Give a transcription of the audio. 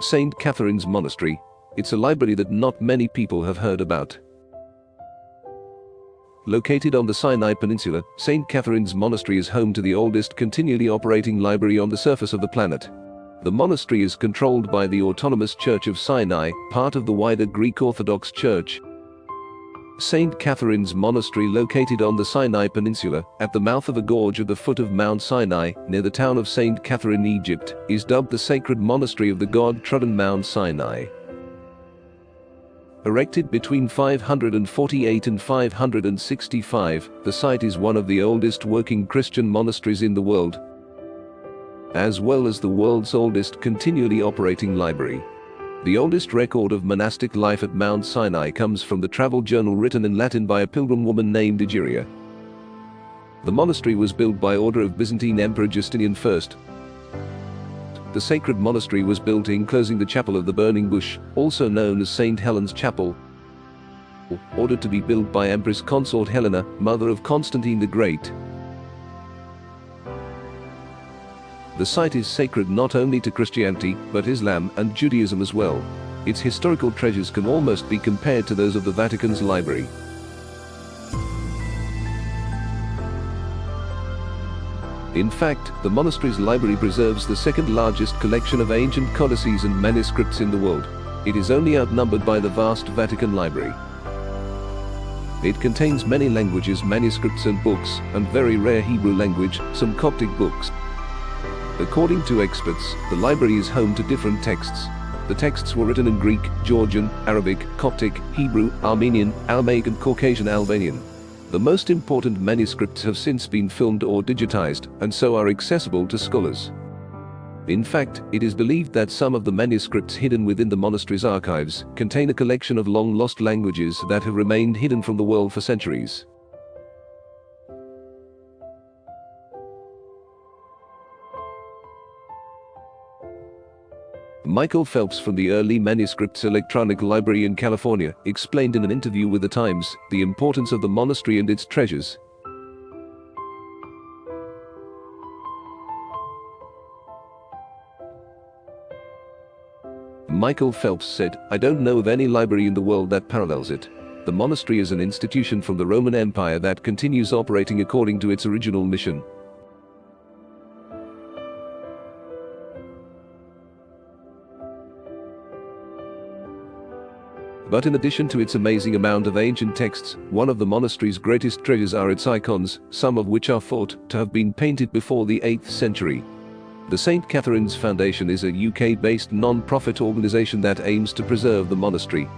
St. Catherine's Monastery. It's a library that not many people have heard about. Located on the Sinai Peninsula, St. Catherine's Monastery is home to the oldest continually operating library on the surface of the planet. The monastery is controlled by the Autonomous Church of Sinai, part of the wider Greek Orthodox Church. St. Catherine's Monastery, located on the Sinai Peninsula, at the mouth of a gorge at the foot of Mount Sinai, near the town of St. Catherine, Egypt, is dubbed the Sacred Monastery of the God-trodden Mount Sinai. Erected between 548 and 565, the site is one of the oldest working Christian monasteries in the world, as well as the world's oldest continually operating library. The oldest record of monastic life at Mount Sinai comes from the travel journal written in Latin by a pilgrim woman named Egeria. The monastery was built by order of Byzantine Emperor Justinian I. The sacred monastery was built enclosing the Chapel of the Burning Bush, also known as St. Helen's Chapel, ordered to be built by Empress Consort Helena, mother of Constantine the Great. The site is sacred not only to Christianity, but Islam and Judaism as well. Its historical treasures can almost be compared to those of the Vatican's library. In fact, the monastery's library preserves the second largest collection of ancient codices and manuscripts in the world. It is only outnumbered by the vast Vatican library. It contains many languages, manuscripts and books, and very rare Hebrew language, some Coptic books. According to experts, the library is home to different texts. The texts were written in Greek, Georgian, Arabic, Coptic, Hebrew, Armenian, Aramaic and Caucasian Albanian. The most important manuscripts have since been filmed or digitized, and so are accessible to scholars. In fact, it is believed that some of the manuscripts hidden within the monastery's archives contain a collection of long-lost languages that have remained hidden from the world for centuries. Michael Phelps from the Early Manuscripts Electronic Library in California explained in an interview with The Times the importance of the monastery and its treasures. Michael Phelps said, "I don't know of any library in the world that parallels it. The monastery is an institution from the Roman Empire that continues operating according to its original mission. But in addition to its amazing amount of ancient texts, one of the monastery's greatest treasures are its icons, some of which are thought to have been painted before the 8th century. The St. Catherine's Foundation is a UK-based non-profit organization that aims to preserve the monastery.